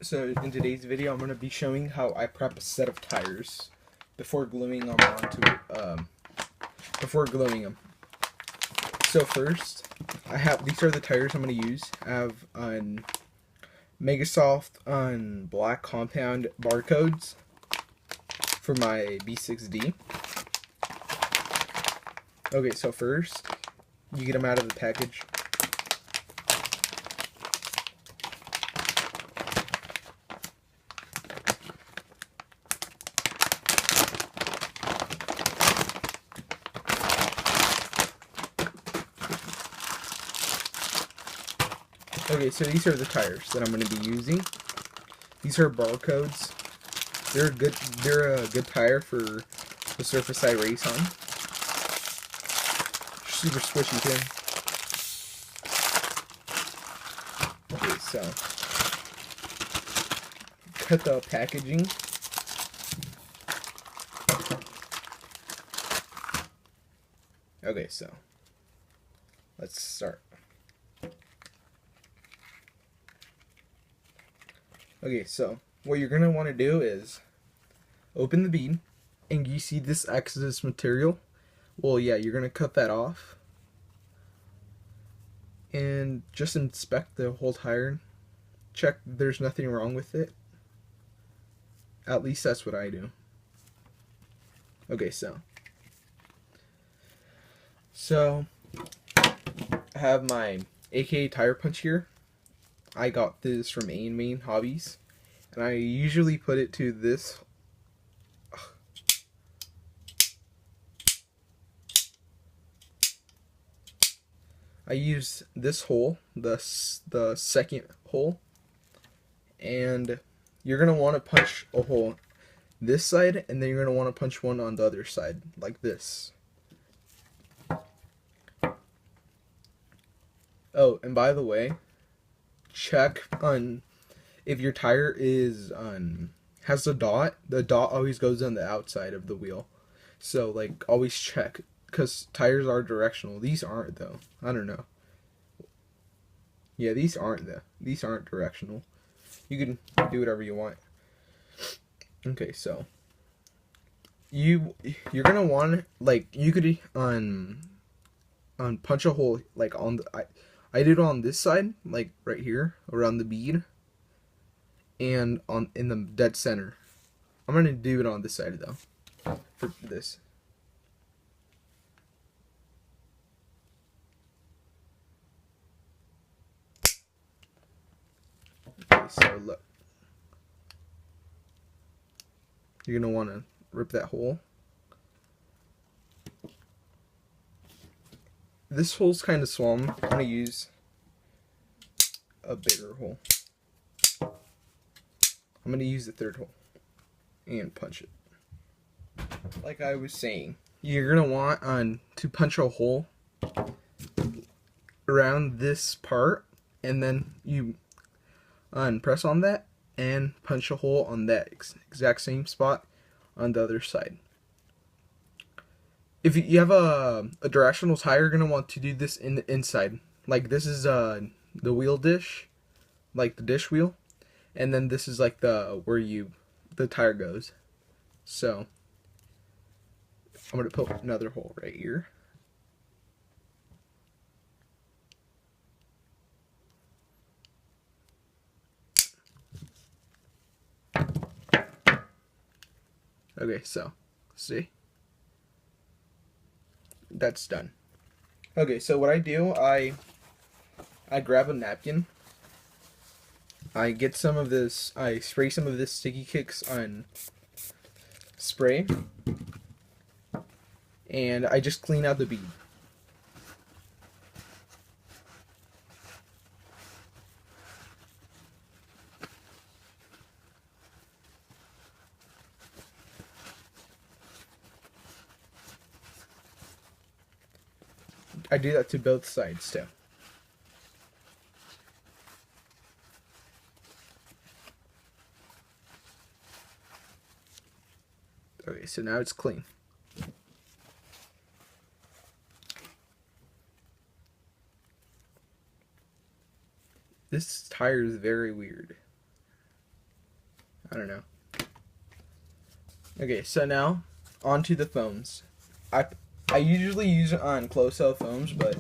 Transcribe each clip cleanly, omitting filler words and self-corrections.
So in today's video, I'm going to be showing how I prep a set of tires before gluing them onto before gluing them. So first, these are the tires I'm going to use. I have on Megasoft on black compound barcodes for my B6D. Okay, so first you get them out of the package. Okay, so these are the tires that I'm going to be using. These are barcodes. They're a good tire for the surface I race on. Super squishy too. Okay, so cut the packaging. Okay, so let's start. Okay, so what you're gonna want to do is open the bead, and you see this excess material. Well, yeah, you're gonna cut that off, and just inspect the whole tire. Check there's nothing wrong with it. At least that's what I do. Okay, so I have my AKA tire punch here. I got this from Main Hobbies, and I usually put it to this. I use this hole, the second hole, and you're gonna want to punch a hole this side, and then you're gonna want to punch one on the other side, like this. Oh, and by the way, check on if your tire is has a dot. The dot always goes on the outside of the wheel, so like always check, because tires are directional. These aren't though. I don't know. Yeah, these aren't directional. You can do whatever you want. Okay, so you're gonna want, like, you could punch a hole like on the I did it on this side, like right here around the bead, and on in the dead center. I'm gonna do it on this side though for this. Okay, so look, you're gonna want to rip that hole. This hole's kind of swollen. I'm gonna use a bigger hole. I'm gonna use the third hole and punch it. Like I was saying, you're gonna want to punch a hole around this part, and then you press on that and punch a hole on that exact same spot on the other side. If you have a directional tire, you're gonna want to do this in the inside. Like this is the wheel dish, like the dish wheel, and then this is like the tire goes. So I'm gonna put another hole right here. Okay, so see, that's done. Okay, so what I do, I grab a napkin. I get some of this. I spray some of this Sticky Kicks on spray, and I just clean out the bead. I do that to both sides too. Okay, so now it's clean. This tire is very weird. I don't know. Okay, so now onto the foams. I usually use it on closed cell foams, but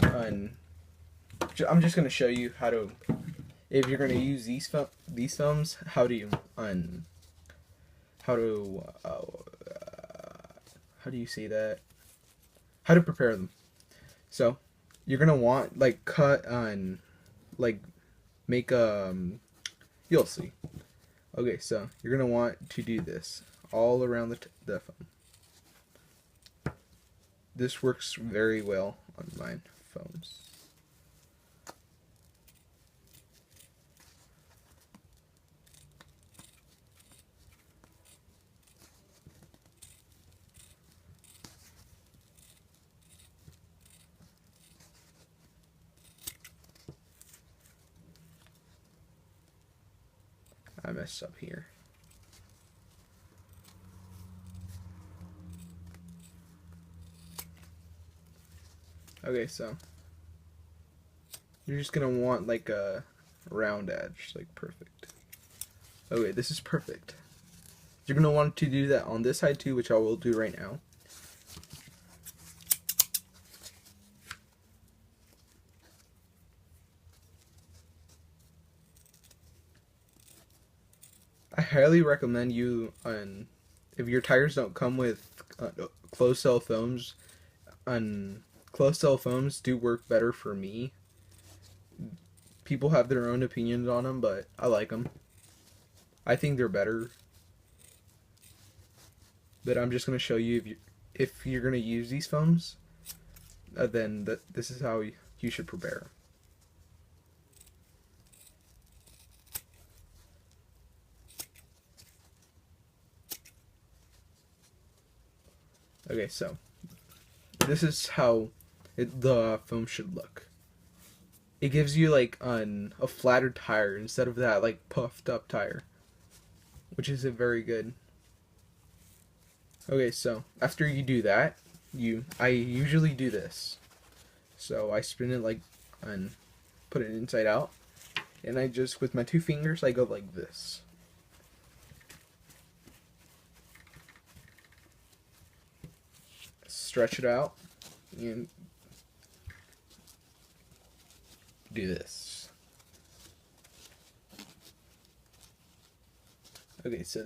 on I'm just gonna show you how to, if you're gonna use these foams, how to on how to how do you say that? How to prepare them. So you're gonna want like cut on like make you'll see. Okay, so you're gonna want to do this all around the foam. This works very well on mine foams. I messed up here. Okay, so you're just gonna want like a round edge, like perfect. Okay, this is perfect. You're gonna want to do that on this side too, which I will do right now. I highly recommend you if your tires don't come with closed cell foams, closed cell foams do work better for me. People have their own opinions on them, but I like them. I think they're better. But I'm just gonna show you if you're gonna use these foams, then this is how you should prepare. Okay, so this is how the foam should look. It gives you like a flatter tire instead of that like puffed up tire, which isn't very good. Okay, so after you do that, I usually do this. So I spin it like and put it inside out, and I just with my two fingers I go like this. Stretch it out and do this. Okay, so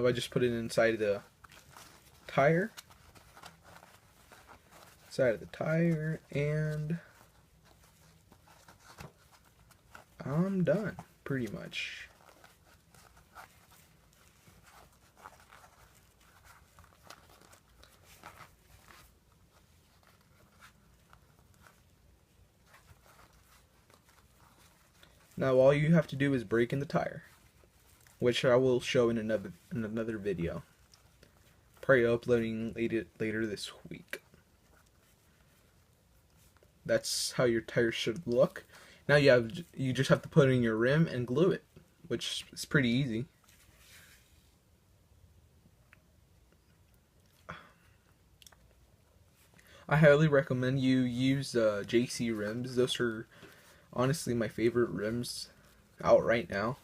I just put it inside the tire, and I'm done pretty much. Now all you have to do is break in the tire, which I will show in another video. Probably uploading later this week. That's how your tire should look. Now you just have to put it in your rim and glue it, which is pretty easy. I highly recommend you use JC rims. Those are honestly my favorite rims out right now.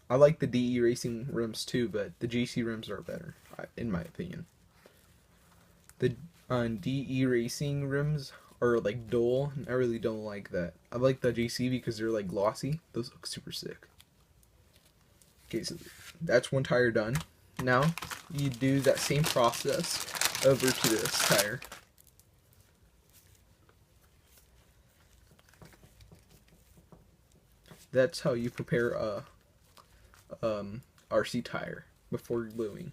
I like the DE Racing rims too, but the JC rims are better, in my opinion. The DE Racing rims are like dull, and I really don't like that. I like the JC because they're like glossy. Those look super sick. Okay, so that's one tire done. Now you do that same process over to this tire. That's how you prepare a RC tire before gluing.